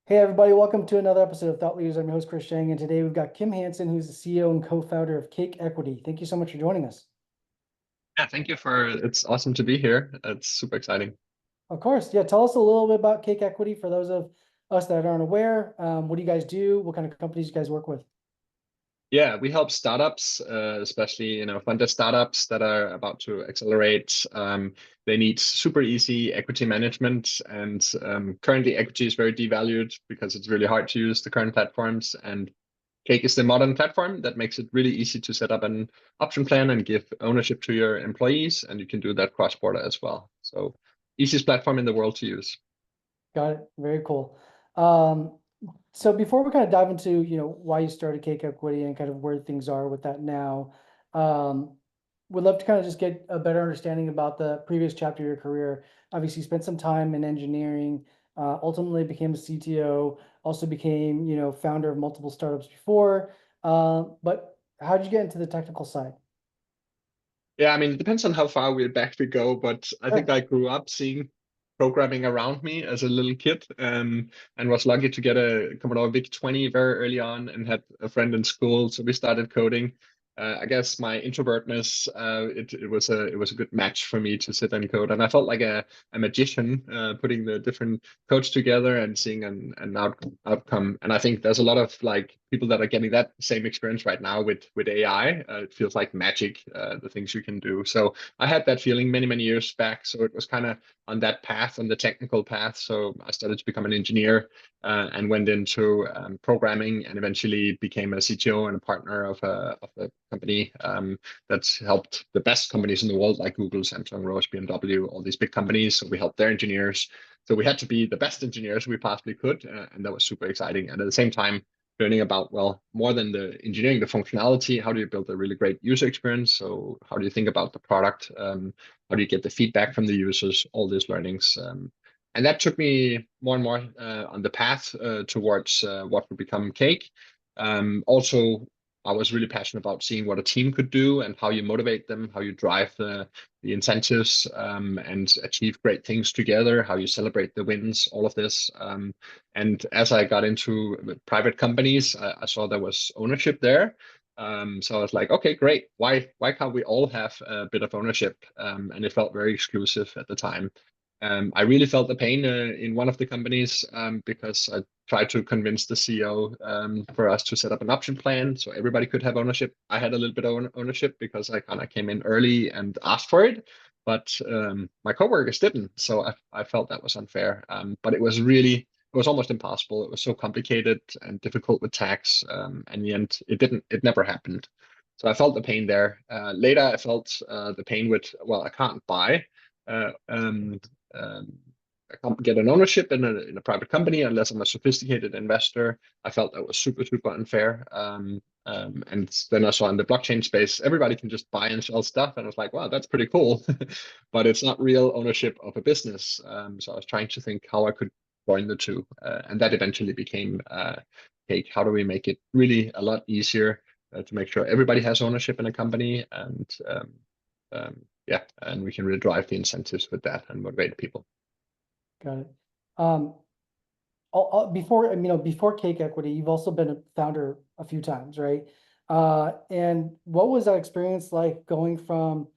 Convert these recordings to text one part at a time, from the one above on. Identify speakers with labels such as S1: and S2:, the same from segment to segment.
S1: Hey everybody, welcome to another episode of Thought Leaders. I'm your host Chris Shang, and today we've got Kim Hansen, who's the CEO and co-founder of Cake Equity. Thank you so much for joining us.
S2: Yeah, thank you for it's awesome to be here. It's super exciting.
S1: Of course, yeah. Tell us a little bit about Cake Equity for those of us that aren't aware. What do you guys do? What kind of companies you guys work with?
S2: Yeah, we help startups, especially funded startups that are about to accelerate. They need super easy equity management, and currently equity is very devalued because it's really hard to use the current platforms. And Cake is the modern platform that makes it really easy to set up an option plan and give ownership to your employees, and you can do that cross-border as well. So easiest platform in the world to use.
S1: Got it. Very cool. Um, so before we kind of dive into, why you started Cake Equity and kind of where things are with that now, um, would love to kind of just get a better understanding about the previous chapter of your career. Obviously, you spent some time in engineering, ultimately became a CTO, also became, founder of multiple startups before. But how did you get into the technical side?
S2: Yeah, I mean, it depends on how far back we go, but I think
S1: Sure.
S2: I grew up seeing programming around me as a little kid, and was lucky to get a Commodore VIC-20 very early on and had a friend in school. So we started coding. I guess my introvertness, it was a good match for me to sit and code, and I felt like a magician putting the different codes together and seeing an outcome. And I think there's a lot of like people that are getting that same experience right now with AI. It feels like magic, the things you can do. So I had that feeling many years back. So it was kind of on that path, on the technical path. So I started to become an engineer, and went into programming, and eventually became a CTO and a partner of a company that's helped the best companies in the world like Google, Samsung, Roche, BMW, all these big companies. So we helped their engineers. So we had to be the best engineers we possibly could, and that was super exciting. And at the same time, learning about, well, more than the engineering, the functionality. How do you build a really great user experience? So how do you think about the product? How do you get the feedback from the users? All these learnings. And that took me more and more on the path towards what would become Cake. Also, I was really passionate about seeing what a team could do and how you motivate them, how you drive the incentives, and achieve great things together, how you celebrate the wins, all of this. And as I got into private companies, I saw there was ownership there. So I was like, okay, great. Why can't we all have a bit of ownership? And it felt very exclusive at the time. I really felt the pain in one of the companies, because I tried to convince the CEO, for us to set up an option plan so everybody could have ownership. I had a little bit of ownership because I kind of came in early and asked for it, but my coworkers didn't. So I felt that was unfair. But it was almost impossible. It was so complicated and difficult with tax. And in the end, it never happened. So I felt the pain there. Later, I felt the pain with, well, I can't buy. Uh, um, um, I can't get an ownership in a private company unless I'm a sophisticated investor. I felt that was super unfair. And then I saw in the blockchain space, everybody can just buy and sell stuff. And I was like, wow, that's pretty cool. But it's not real ownership of a business. So I was trying to think how I could join the two. And that eventually became Cake. How do we make it really a lot easier to make sure everybody has ownership in a company, and yeah, and we can really drive the incentives with that and motivate people.
S1: Got it. Um, before Cake Equity, you've also been a founder a few times, right? And what was that experience like going from,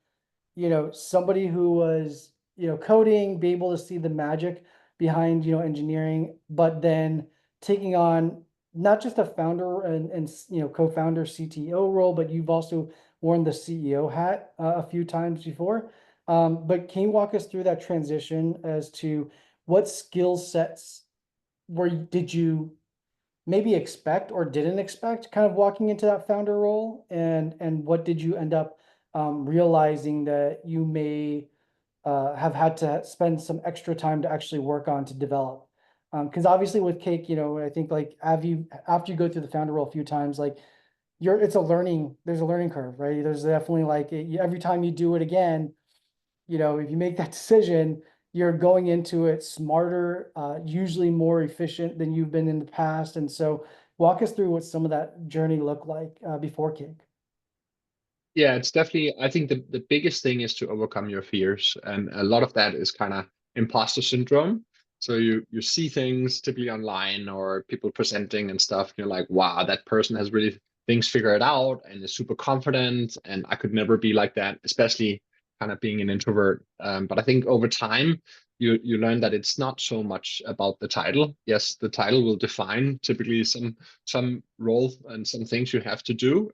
S1: somebody who was, coding, be able to see the magic behind, engineering, but then taking on not just a founder and co-founder CTO role, but you've also worn the CEO hat a few times before. But can you walk us through that transition as to what skill sets did you maybe expect or didn't expect kind of walking into that founder role, and what did you end up realizing that you may have had to spend some extra time to actually work on to develop? Because obviously with Cake, I think like after you go through the founder role a few times, like there's a learning curve, right? There's definitely like every time you do it again, if you make that decision, you're going into it smarter, usually more efficient than you've been in the past. And so walk us through what some of that journey looked like before Cake.
S2: Yeah, it's definitely, I think the biggest thing is to overcome your fears. And a lot of that is kind of imposter syndrome. So you see things typically online or people presenting and stuff. And you're like, wow, that person has really things figured out and is super confident. And I could never be like that, especially kind of being an introvert. But I think over time, you learn that it's not so much about the title. Yes, the title will define typically some role and some things you have to do.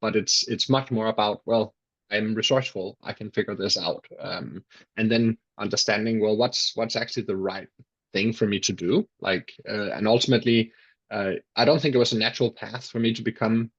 S2: But it's much more about, well, I'm resourceful. I can figure this out. And then understanding, well, what's actually the right thing for me to do. And ultimately, I don't think it was a natural path for me to become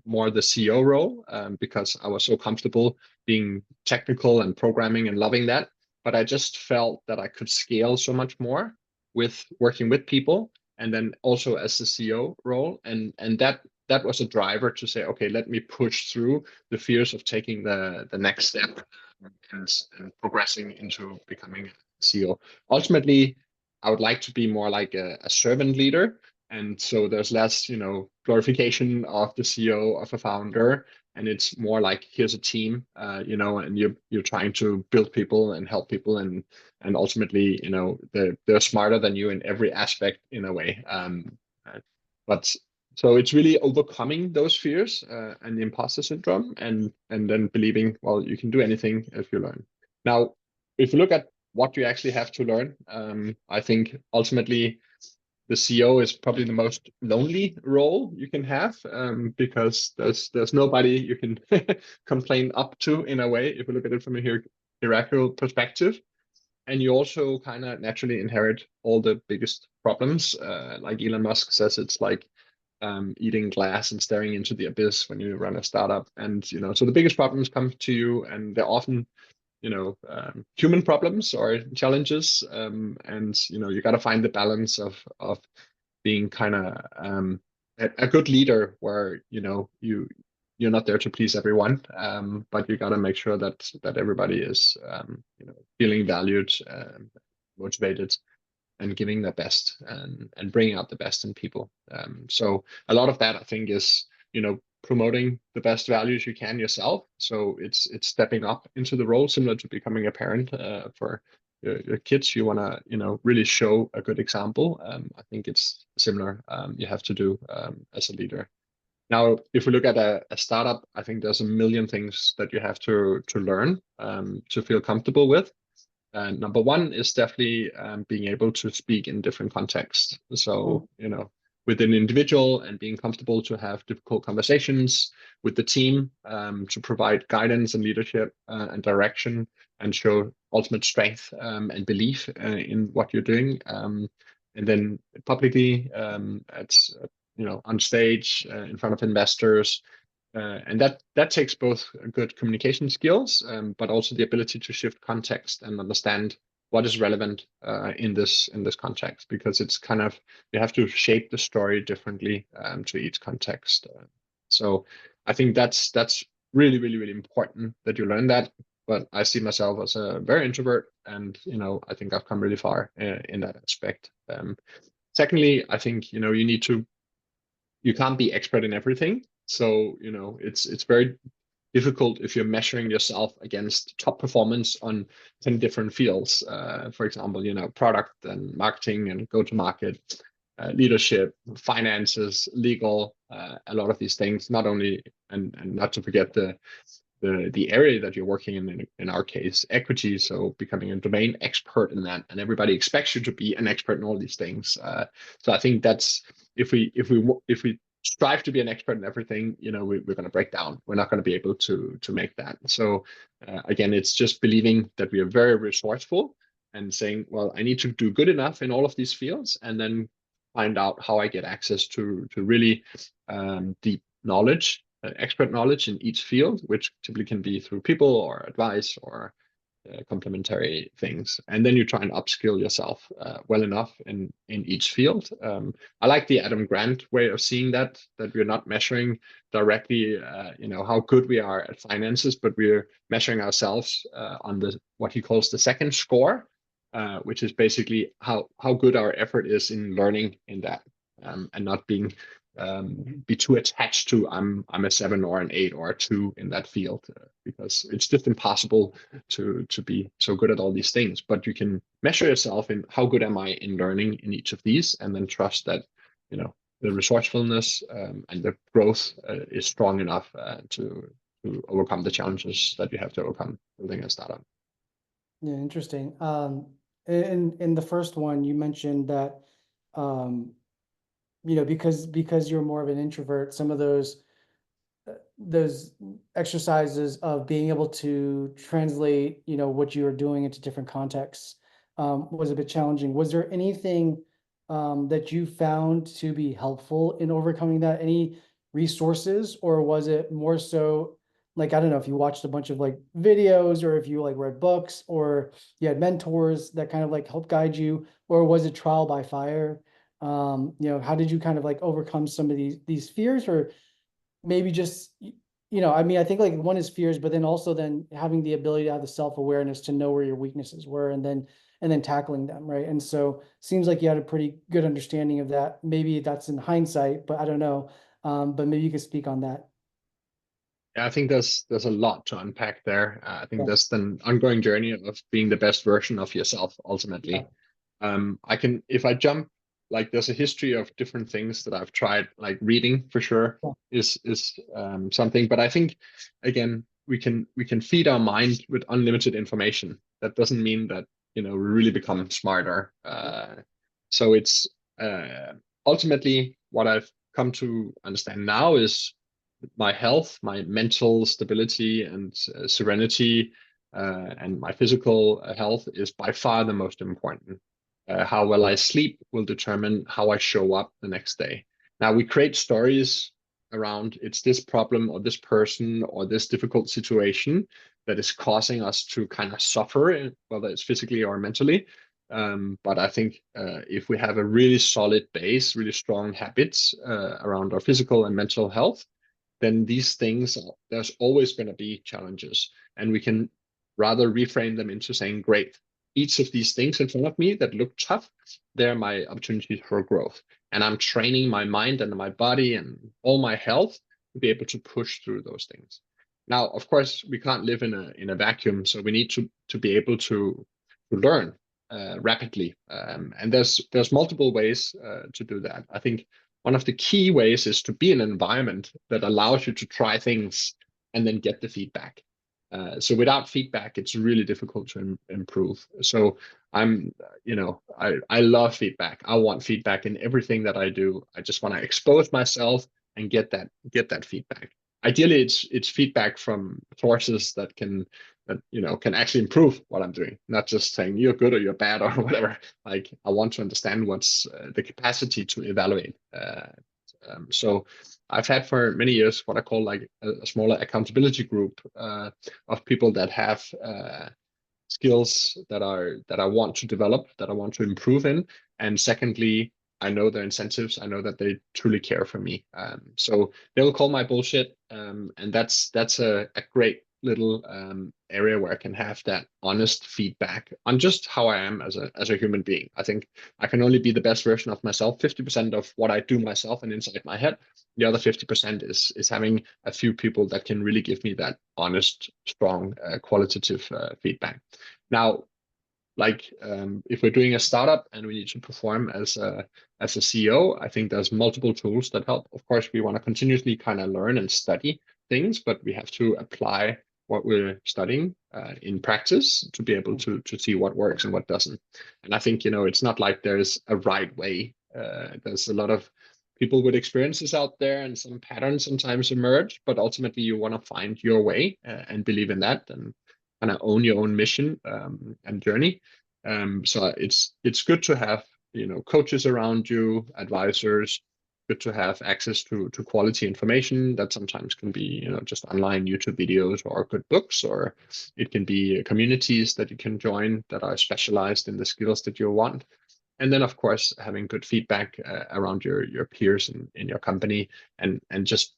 S2: more the CEO role, because I was so comfortable being technical and programming and loving that. But I just felt that I could scale so much more with working with people, and then also as the CEO role, and that was a driver to say, okay, let me push through the fears of taking the next step and progressing into becoming a CEO. Ultimately, I would like to be more like a servant leader. And so there's less, glorification of the CEO, of a founder, and it's more like here's a team, and you're trying to build people and help people, and ultimately, they're smarter than you in every aspect in a way. But so it's really overcoming those fears, and the imposter syndrome, and then believing, well, you can do anything if you learn. Now, if you look at what you actually have to learn, I think ultimately the CEO is probably the most lonely role you can have, because there's nobody you can complain up to in a way if you look at it from a hierarchical perspective. And you also kind of naturally inherit all the biggest problems. Like Elon Musk says, it's like eating glass and staring into the abyss when you run a startup. And so the biggest problems come to you, and they're often human problems or challenges. And you got to find the balance of being kind of a good leader, where you're not there to please everyone, but you got to make sure that everybody is feeling valued, motivated, and giving their best, and bringing out the best in people. So a lot of that, I think, is promoting the best values you can yourself. So it's stepping up into the role, similar to becoming a parent for your kids. You want to really show a good example. I think it's similar. You have to do as a leader. Now, if we look at a startup, I think there's a million things that you have to learn to feel comfortable with. And number one is definitely being able to speak in different contexts. So, with an individual, and being comfortable to have difficult conversations with the team, to provide guidance and leadership, and direction, and show ultimate strength, and belief in what you're doing. And then publicly, on stage, in front of investors, and that takes both good communication skills, but also the ability to shift context and understand what is relevant in this context, because it's kind of, you have to shape the story differently to each context. So I think that's really, really, really important that you learn that. But I see myself as a very introvert, and I think I've come really far in that aspect. Secondly, I think you can't be expert in everything. So, it's very difficult if you're measuring yourself against top performance on 10 different fields. For example, product and marketing and go-to-market, leadership, finances, legal, a lot of these things, not only, and not to forget the area that you're working in our case, equity. So becoming a domain expert in that, and everybody expects you to be an expert in all these things. So I think that's, if we strive to be an expert in everything, we're going to break down. We're not going to be able to make that. So again, it's just believing that we are very resourceful, and saying, well, I need to do good enough in all of these fields, and then find out how I get access to really deep knowledge, expert knowledge in each field, which typically can be through people or advice or complementary things. And then you try and upskill yourself well enough in each field. I like the Adam Grant way of seeing that we're not measuring directly, how good we are at finances, but we're measuring ourselves on what he calls the second score, which is basically how good our effort is in learning in that, and not being be too attached to I'm a 7 or an 8 or a 2 in that field, because it's just impossible to be so good at all these things. But you can measure yourself in how good am I in learning in each of these, and then trust that the resourcefulness and the growth is strong enough to overcome the challenges that you have to overcome building a startup.
S1: Yeah, interesting. In the first one, you mentioned that, um, because you're more of an introvert, some of those exercises of being able to translate, what you are doing into different contexts, was a bit challenging. Was there anything that you found to be helpful in overcoming that? Any resources, or was it more so like, I don't know, if you watched a bunch of like videos, or if you like read books, or you had mentors that kind of like help guide you, or was it trial by fire? How did you kind of like overcome some of these fears, or maybe just, I mean, I think like one is fears, but then also then having the ability to have the self-awareness to know where your weaknesses were, and then tackling them, right? And so seems like you had a pretty good understanding of that. Maybe that's in hindsight, but I don't know. But maybe you could speak on that.
S2: Yeah, I think there's a lot to unpack there. I think
S1: Yeah,
S2: there's an ongoing journey of being the best version of yourself
S1: yeah,
S2: ultimately. I can, if I jump, like there's a history of different things that I've tried, like reading for sure
S1: yeah,
S2: is something. But I think again, we can feed our mind with unlimited information. That doesn't mean that we really become smarter. So it's uh, ultimately what I've come to understand now is my health, my mental stability and serenity, and my physical health is by far the most important. How well I sleep will determine how I show up the next day. Now, we create stories around it's this problem or this person or this difficult situation that is causing us to kind of suffer, whether it's physically or mentally. But I think if we have a really solid base, really strong habits around our physical and mental health, then these things, there's always going to be challenges. And we can rather reframe them into saying, great, each of these things in front of me that look tough, they're my opportunities for growth. And I'm training my mind and my body and all my health to be able to push through those things. Now, of course, we can't live in a vacuum, so we need to be able to learn rapidly. And there's multiple ways to do that. I think one of the key ways is to be in an environment that allows you to try things and then get the feedback. So without feedback, it's really difficult to improve. So I'm, I love feedback. I want feedback in everything that I do. I just want to expose myself and get that feedback. Ideally, it's feedback from sources that can actually improve what I'm doing, not just saying you're good or you're bad or whatever. Like I want to understand what's the capacity to evaluate. So I've had for many years what I call like a smaller accountability group of people that have skills that I want to develop, that I want to improve in, and secondly, I know their incentives. I know that they truly care for me. So they'll call my bullshit, and that's a great little area where I can have that honest feedback on just how I am as a human being. I think I can only be the best version of myself 50% of what I do myself and inside my head. The other 50% is having a few people that can really give me that honest, strong, qualitative feedback. Now, like if we're doing a startup and we need to perform as a CEO, I think there's multiple tools that help. Of course, we want to continuously kind of learn and study things, but we have to apply what we're studying in practice to be able to see what works and what doesn't. And I think it's not like there's a right way. There's a lot of people with experiences out there, and some patterns sometimes emerge. But ultimately, you want to find your way and believe in that, and kind of own your own mission and journey. So it's good to have coaches around you, advisors. Good to have access to quality information that sometimes can be just online YouTube videos or good books, or it can be communities that you can join that are specialized in the skills that you want. And then of course having good feedback around your peers in your company, and just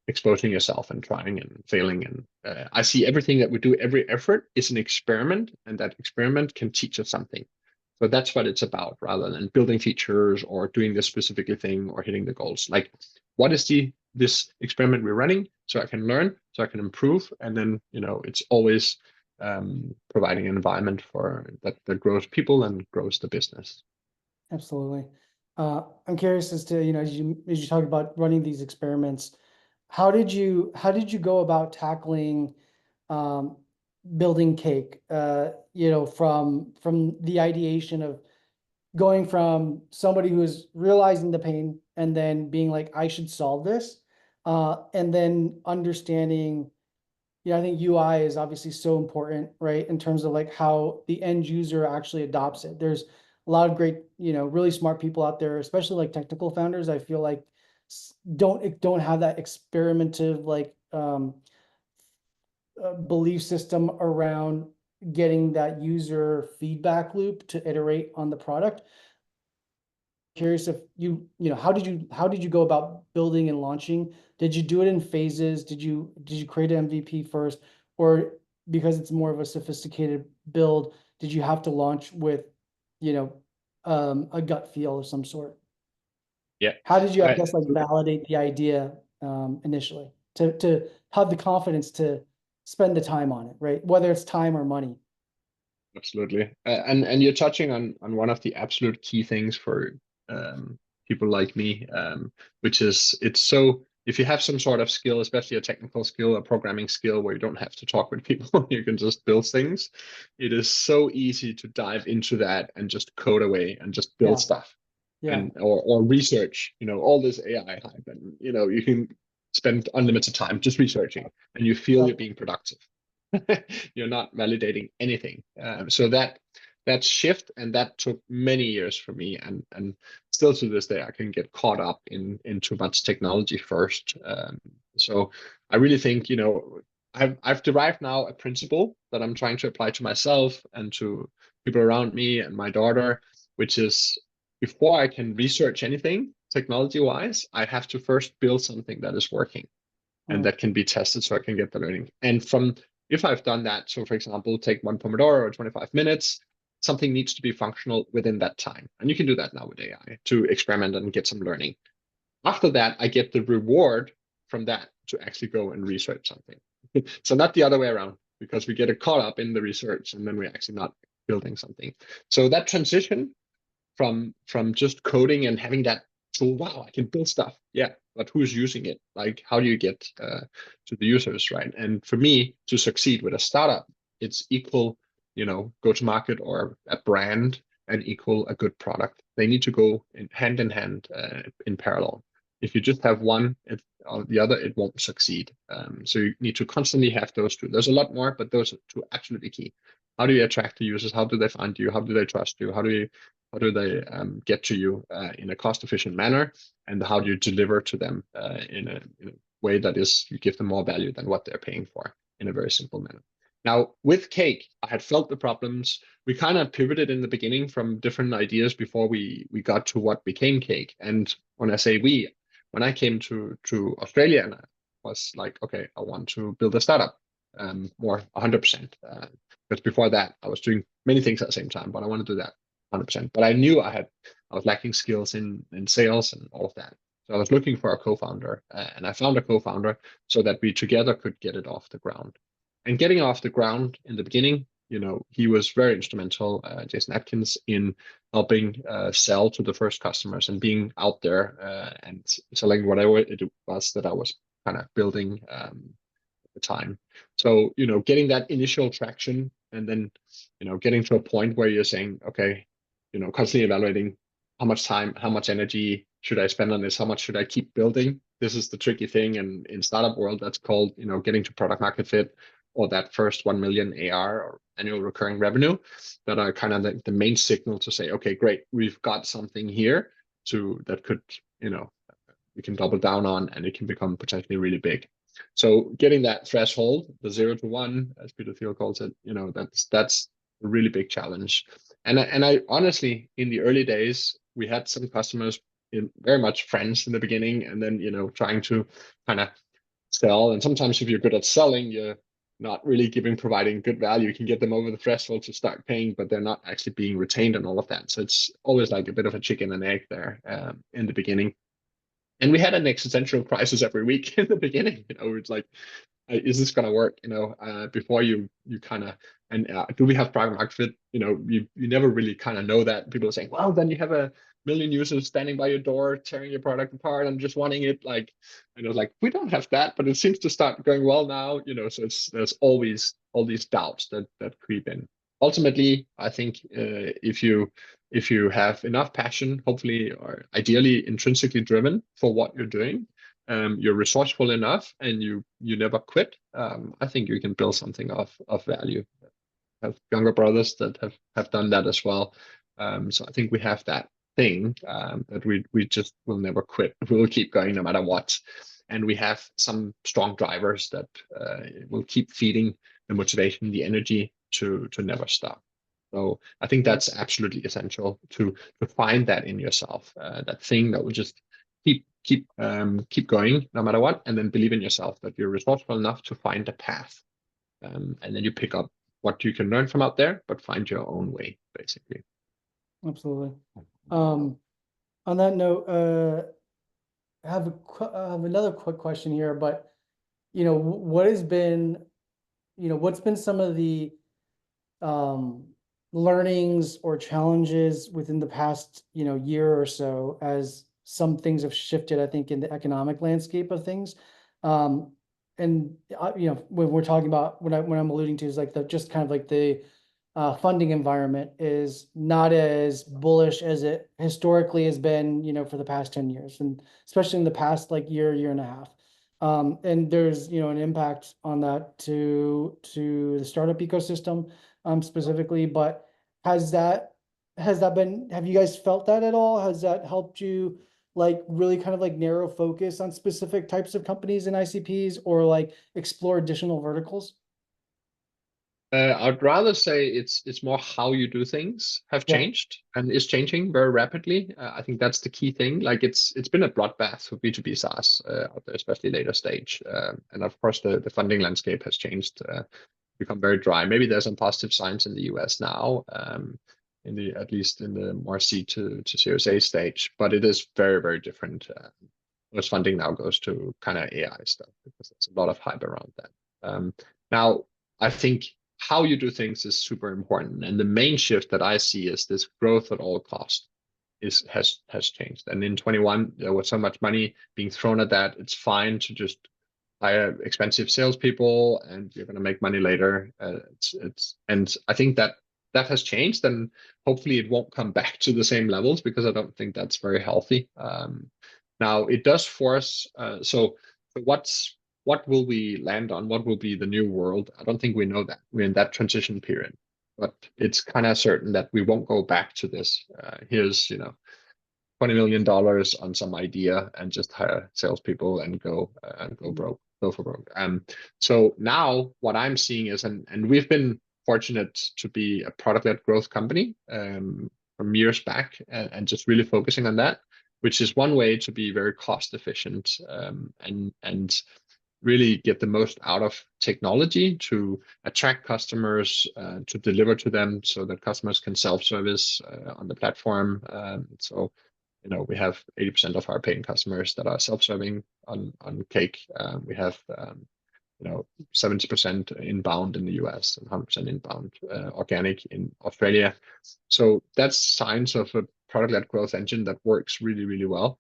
S2: exposing yourself and trying and failing. And I see everything that we do, every effort is an experiment, and that experiment can teach us something. So that's what it's about, rather than building features or doing this specific thing or hitting the goals. Like, what is this experiment we're running, so I can learn, so I can improve, and then it's always providing an environment for that grows people and grows the business.
S1: Absolutely. I'm curious as to, as you talk about running these experiments, how did you go about tackling um, building cake? From the ideation of going from somebody who's realizing the pain and then being like, I should solve this, and then understanding. I think UI is obviously so important, right? In terms of like how the end user actually adopts it. There's a lot of great, really smart people out there, especially like technical founders. I feel like don't have that experimentative like belief system around getting that user feedback loop to iterate on the product. Curious if how did you go about building and launching? Did you do it in phases? Did you create an MVP first, or because it's more of a sophisticated build, did you have to launch with, you know, a gut feel of some sort?
S2: Yeah.
S1: How did you, I
S2: I,
S1: guess, like validate the idea initially to have the confidence to spend the time on it, right? Whether it's time or money.
S2: Absolutely. And you're touching on one of the absolute key things for um, people like me, which is it's so if you have some sort of skill, especially a technical skill, a programming skill where you don't have to talk with people, you can just build things. It is so easy to dive into that and just code away and just build
S1: Yeah,
S2: stuff
S1: yeah,
S2: and or research, all this AI hype, and you can spend unlimited time just researching and you feel
S1: yeah,
S2: you're being productive. You're not validating anything. So that shift, and that took many years for me, and still to this day I can get caught up in too much technology first. So I really think I've derived now a principle that I'm trying to apply to myself and to people around me and my daughter, which is before I can research anything technology wise, I have to first build something that is working and
S1: mm,
S2: that can be tested so I can get the learning. And from if I've done that, so for example, take one Pomodoro or 25 minutes, something needs to be functional within that time. And you can do that now with AI to experiment and get some learning. After that, I get the reward from that to actually go and research something. So not the other way around, because we get caught up in the research and then we're actually not building something. So that transition from just coding and having that tool, wow, I can build stuff, yeah, but who's using it? Like, how do you get to the users, right? And for me to succeed with a startup, it's equal, go to market or a brand, and equal a good product. They need to go in hand in parallel. If you just have one or the other, it won't succeed. So you need to constantly have those two. There's a lot more, but those are two absolutely key. How do you attract the users? How do they find you? How do they trust you? How do they get to you in a cost efficient manner, and how do you deliver to them in a way that is you give them more value than what they're paying for in a very simple manner. Now with Cake, I had felt the problems. We kind of pivoted in the beginning from different ideas before we got to what became Cake. And when I say we, when I came to Australia, and I was like, okay, I want to build a startup, more 100%. Because before that, I was doing many things at the same time, but I want to do that 100%. But I knew I was lacking skills in sales and all of that. So I was looking for a co-founder, and I found a co-founder so that we together could get it off the ground. And getting off the ground in the beginning, he was very instrumental, Jason Atkins, in helping sell to the first customers and being out there and selling whatever it was that I was kind of building at the time. So, getting that initial traction, and then, getting to a point where you're saying, okay, constantly evaluating how much time, how much energy should I spend on this? How much should I keep building? This is the tricky thing. And in startup world, that's called, getting to product market fit, or that first 1 million AR or annual recurring revenue, that are kind of the main signal to say, okay, great, we've got something here that could, we can double down on, and it can become potentially really big. So getting that threshold, the 0 to 1, as Peter Thiel calls it, that's a really big challenge. And I honestly, in the early days, we had some customers very much friends in the beginning, and then trying to kind of sell. And sometimes if you're good at selling, not really providing good value. You can get them over the threshold to start paying, but they're not actually being retained and all of that. So it's always like a bit of a chicken and egg there in the beginning. And we had an existential crisis every week in the beginning. It's like, is this going to work? Before you kind of, and do we have product market fit? You never really kind of know that. People are saying, well, then you have a million users standing by your door, tearing your product apart and just wanting it like, like we don't have that, but it seems to start going well now. So there's always all these doubts that creep in. Ultimately, I think if you have enough passion, hopefully or ideally intrinsically driven for what you're doing, you're resourceful enough and you never quit, I think you can build something of value. I have younger brothers that have done that as well. So I think we have that thing, that we just will never quit. We will keep going no matter what. And we have some strong drivers that will keep feeding the motivation, the energy to never stop. So I think that's absolutely essential to find that in yourself, that thing that will just keep going no matter what, and then believe in yourself that you're resourceful enough to find a path, and then you pick up what you can learn from out there, but find your own way, basically.
S1: Absolutely. On that note, I have another quick question here, but what's been some of the learnings or challenges within the past year or so, as some things have shifted, I think, in the economic landscape of things. And when we're talking about what I'm alluding to is like just kind of like the funding environment is not as bullish as it historically has been, for the past 10 years, and especially in the past like year and a half. And there's, an impact on that to the startup ecosystem, specifically, but has that have you guys felt that at all? Has that helped you like really kind of like narrow focus on specific types of companies and ICPs, or like explore additional verticals?
S2: I'd rather say it's more how you do things have
S1: Yeah.
S2: changed and is changing very rapidly. I think that's the key thing. Like it's been a bloodbath for B2B SaaS out there, especially later stage. And of course, the funding landscape has changed, become very dry. Maybe there's some positive signs in the US now, at least in the more C to Series A stage, but it is very, very different. Most funding now goes to kind of AI stuff because there's a lot of hype around that. Now, I think how you do things is super important, and the main shift that I see is this growth at all cost has changed. And in 21, there was so much money being thrown at that. It's fine to just hire expensive salespeople, and you're going to make money later. And I think that has changed, and hopefully it won't come back to the same levels because I don't think that's very healthy. Now it does force. So what will we land on? What will be the new world? I don't think we know that. We're in that transition period, but it's kind of certain that we won't go back to this. Here's $20 million on some idea and just hire salespeople and go broke, go for broke. So now what I'm seeing is, and we've been fortunate to be a product-led growth company from years back, and just really focusing on that, which is one way to be very cost efficient, and really get the most out of technology to attract customers, to deliver to them so that customers can self-service on the platform. So we have 80% of our paying customers that are self-serving on Cake. We have 70% inbound in the US and 100% inbound organic in Australia. So that's signs of a product-led growth engine that works really, really well.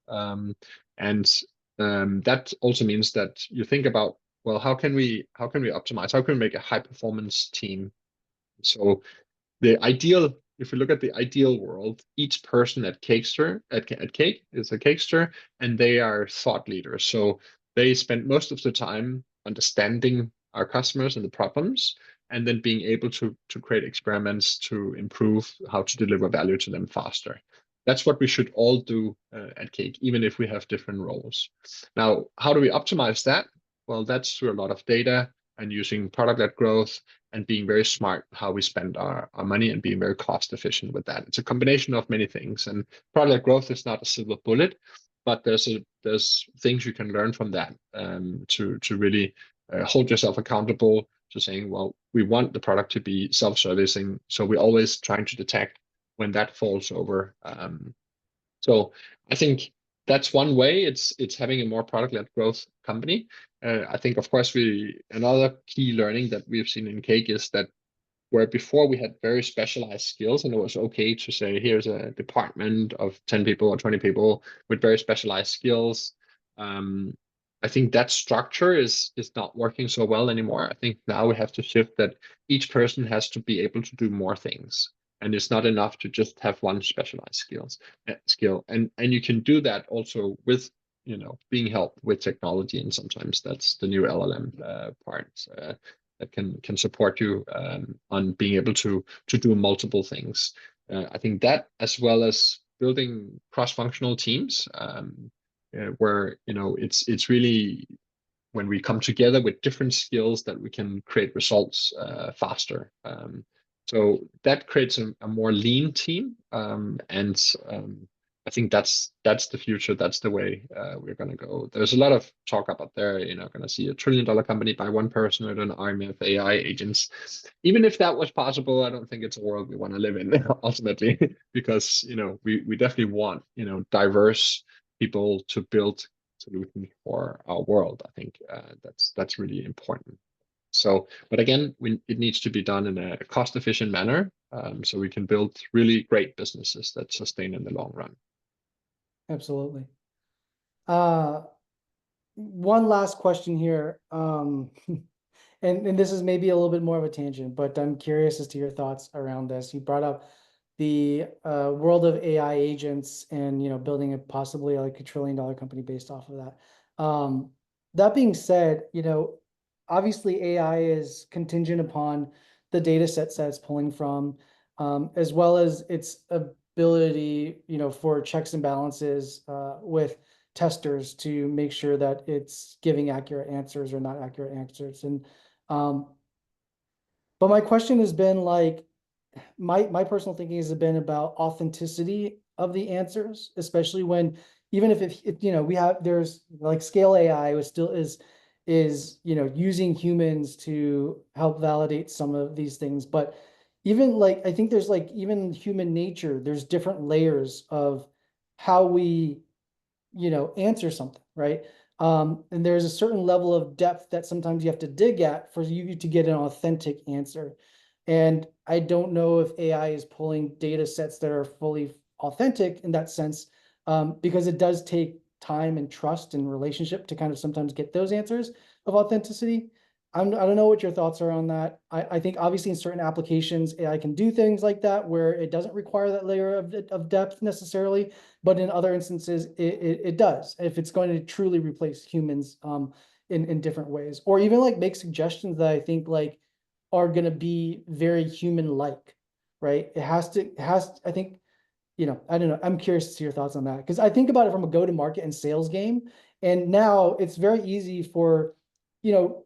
S2: And that also means that you think about, well, how can we optimize? How can we make a high performance team? So if we look at the ideal world, each person at Cake is a Cakester, and they are thought leaders. So they spend most of the time understanding our customers and the problems, and then being able to create experiments to improve how to deliver value to them faster. That's what we should all do at Cake, even if we have different roles. Now, how do we optimize that? Well, that's through a lot of data and using product-led growth and being very smart how we spend our money and being very cost efficient with that. It's a combination of many things, and product growth is not a silver bullet, but there's things you can learn from that, to really hold yourself accountable, to saying, well, we want the product to be self-servicing, so we're always trying to detect when that falls over. So I think that's one way. It's having a more product-led growth company. I think, of course, another key learning that we've seen in Cake is that where before we had very specialized skills, and it was okay to say, here's a department of 10 people or 20 people with very specialized skills. Um, I think that structure is not working so well anymore. I think now we have to shift that each person has to be able to do more things. And it's not enough to just have one specialized skill. And you can do that also with being helped with technology. And sometimes that's the new LLM part. That can support you on being able to do multiple things. I think that, as well as building cross-functional teams, where it's really when we come together with different skills that we can create results faster. So that creates a more lean team, and I think that's the future. That's the way we're going to go. There's a lot of talk about there. Going to see $1 trillion company by one person with an army of AI agents. Even if that was possible, I don't think it's a world we want to live in ultimately, because we definitely want diverse people to build solution for our world. I think that's really important. So, but again, it needs to be done in a cost-efficient manner, so we can build really great businesses that sustain in the long run.
S1: Absolutely. One last question here. And this is maybe a little bit more of a tangent, but I'm curious as to your thoughts around this. You brought up the world of AI agents and building possibly like a $1 trillion company based off of that. That being said, obviously AI is contingent upon the data sets that it's pulling from, as well as its ability, for checks and balances with testers to make sure that it's giving accurate answers or not accurate answers. And but my question has been like, my personal thinking has been about authenticity of the answers, especially when even if we have there's like scale AI was still is using humans to help validate some of these things, but even like I think there's like even human nature, there's different layers of how we answer something, right? And there's a certain level of depth that sometimes you have to dig at for you to get an authentic answer. And I don't know if AI is pulling data sets that are fully authentic in that sense, because it does take time and trust and relationship to kind of sometimes get those answers of authenticity. I don't know what your thoughts are on that. I think obviously in certain applications, AI can do things like that where it doesn't require that layer of depth necessarily, but in other instances, it does. If it's going to truly replace humans in different ways, or even like make suggestions that I think like are going to be very human-like, right? I think, I don't know. I'm curious to see your thoughts on that because I think about it from a go-to-market and sales game. And now it's very easy for, you know,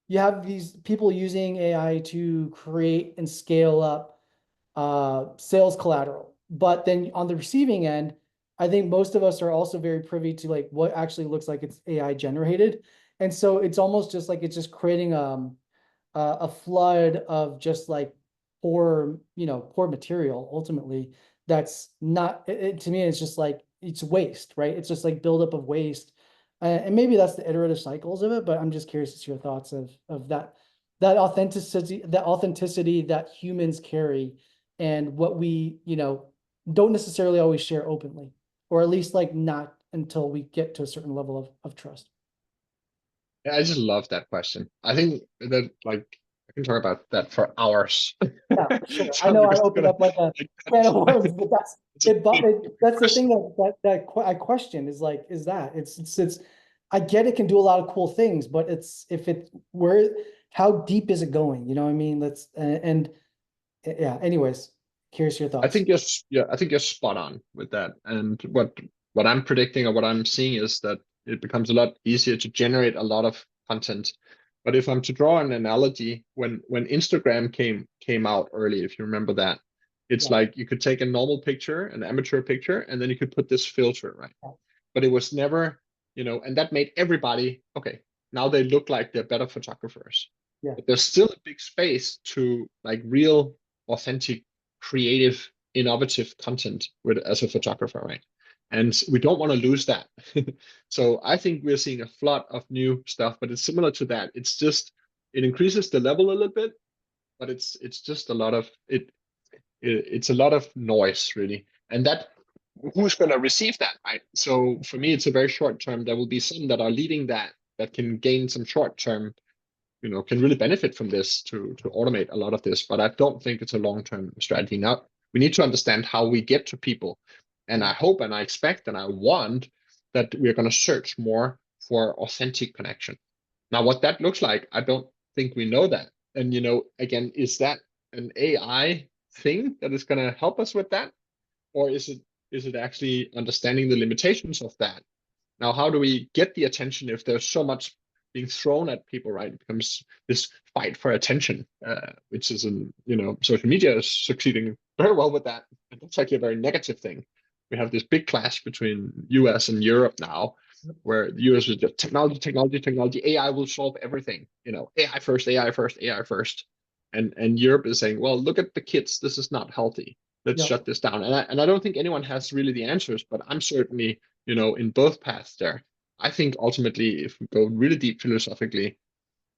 S1: you have these people using AI to create and scale up sales collateral. But then on the receiving end, I think most of us are also very privy to like what actually looks like it's AI generated. And so it's almost just like it's just creating a flood of just like poor material ultimately. That's not to me, it's just like it's waste, right? It's just like buildup of waste. And maybe that's the iterative cycles of it, but I'm just curious to see your thoughts of that authenticity that humans carry and what we, don't necessarily always share openly, or at least like not until we get to a certain level of trust.
S2: Yeah, I just love that question. I think that like I can talk about that for hours.
S1: Yeah, for sure. I
S2: So
S1: know I
S2: because
S1: opened up like a
S2: like,
S1: can of worms, but
S2: it's a big
S1: that's the thing
S2: question.
S1: I question is like, is that it's I get it can do a lot of cool things, but it's if it where how deep is it going? You know what I mean? And yeah, anyways, curious your
S2: I
S1: thoughts.
S2: think I think you're spot on with that. And what I'm predicting or what I'm seeing is that it becomes a lot easier to generate a lot of content. But if I'm to draw an analogy, when Instagram came out early, if you remember that, it's
S1: Yeah.
S2: like you could take a normal picture, an amateur picture, and then you could put this filter, right?
S1: Yeah.
S2: But it was never, and that made everybody okay. Now they look like they're better photographers.
S1: Yeah.
S2: but there's still a big space to like real, authentic, creative, innovative content with as a photographer, right? And we don't want to lose that. So I think we're seeing a flood of new stuff, but it's similar to that. It's just it increases the level a little bit, but it's just a lot of it's a lot of noise really, and that who's going to receive that, right? So for me, it's a very short term. There will be some that are leading that can gain some short term, can really benefit from this to automate a lot of this. But I don't think it's a long term strategy. Now we need to understand how we get to people, and
S1: Yeah.
S2: I hope and I expect and I want that we're going to search more for authentic connection. Now, what that looks like, I don't think we know that. And again, is that an AI thing that is going to help us with that, or is it actually understanding the limitations of that? Now, how do we get the attention if there's so much being thrown at people, right? It becomes this fight for attention, which is, social media is succeeding very well with that. And that's actually a very negative thing. We have this big clash between US and Europe now, where the US is just technology, technology, technology. AI will solve everything. AI first, AI first, AI first. And Europe is saying, well, look at the kids. This is not healthy. Let's
S1: Yep.
S2: shut this down. And I don't think anyone has really the answers, but I'm certainly in both paths there. I think ultimately, if we go really deep philosophically,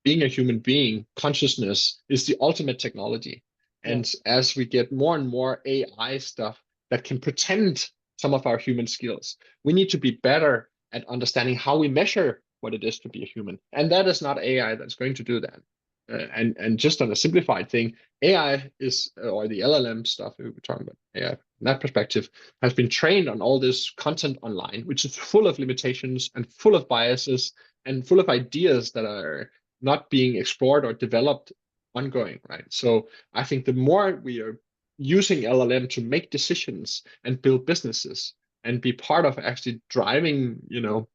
S2: being a human being, consciousness is the ultimate technology.
S1: Yeah.
S2: And as we get more and more AI stuff that can pretend some of our human skills, we need to be better at understanding how we measure what it is to be a human. And that is not AI that's going to do that. And just on a simplified thing, AI is, or the LLM stuff we were talking about, AI, from that perspective, has been trained on all this content online, which is full of limitations and full of biases and full of ideas that are not being explored or developed ongoing, right? So I think the more we are using LLM to make decisions and build businesses and be part of actually driving,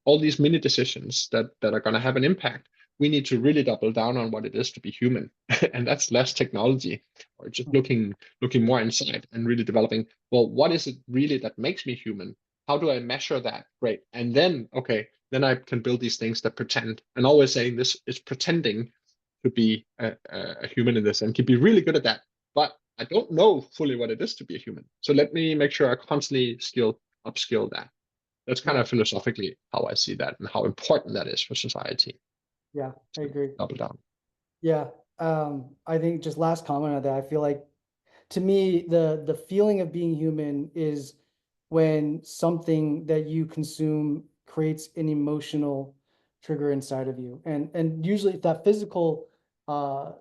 S2: all these mini decisions that are going to have an impact, we need to really double down on what it is to be human. And that's less technology or just looking more inside and really developing, well, what is it really that makes me human? How do I measure that? Great. And then, okay, then I can build these things that pretend. And always saying this is pretending to be a human in this and can be really good at that. But I don't know fully what it is to be a human. So let me make sure I constantly upskill that. That's kind
S1: Yeah.
S2: of philosophically how I see that and how important that is for society.
S1: Yeah. I
S2: So
S1: agree.
S2: double down.
S1: Yeah. I think just last comment on that, I feel like to me, the feeling of being human is when something that you consume creates an emotional trigger inside of you. And usually that uh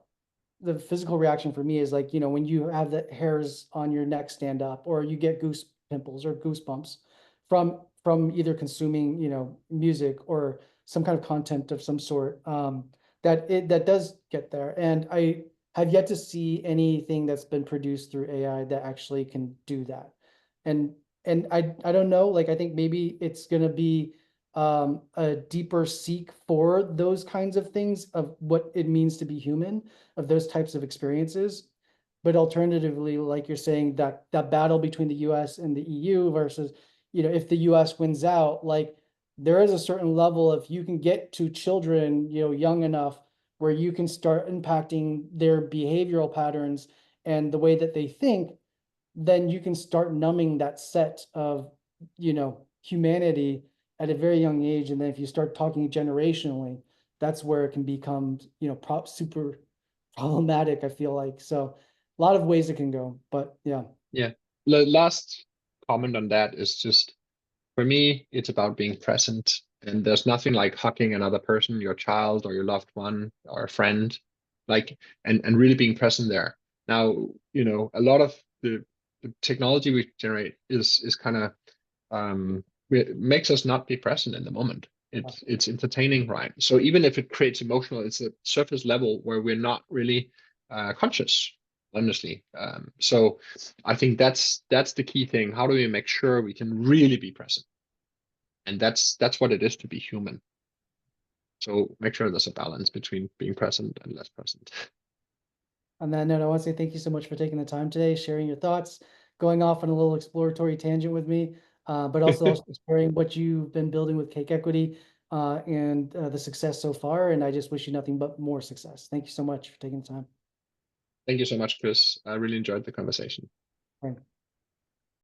S1: the physical reaction for me is like, when you have the hairs on your neck stand up, or you get goose pimples or goosebumps from either consuming, music or some kind of content of some sort. That does get there. And I have yet to see anything that's been produced through AI that actually can do that. And I don't know, like I think maybe it's gonna be a deeper seek for those kinds of things of what it means to be human, of those types of experiences. But alternatively, like you're saying, that battle between the US and the EU versus, if the US wins out, like there is a certain level, if you can get to children, young enough where you can start impacting their behavioral patterns and the way that they think, then you can start numbing that set of, humanity at a very young age. And then if you start talking generationally, that's where it can become, super problematic, I feel like. So a lot of ways it can go, but yeah.
S2: Yeah. The last comment on that is just for me, it's about being present. And there's nothing like hugging another person, your child or your loved one or a friend, like and really being present there. Now, a lot of the technology we generate is kind of it makes us not be present in the moment. It's entertaining, right? So even if it creates emotional, it's a surface level where we're not really conscious, honestly. So I think that's the key thing. How do we make sure we can really be present? And that's what it is to be human. So make sure there's a balance between being present and less present.
S1: On that note, I want to say thank you so much for taking the time today, sharing your thoughts, going off on a little exploratory tangent with me, but also sharing what you've been building with Cake Equity. and the success so far. And I just wish you nothing but more success. Thank you so much for taking the time.
S2: Thank you so much, Chris. I really enjoyed the conversation.
S1: Right.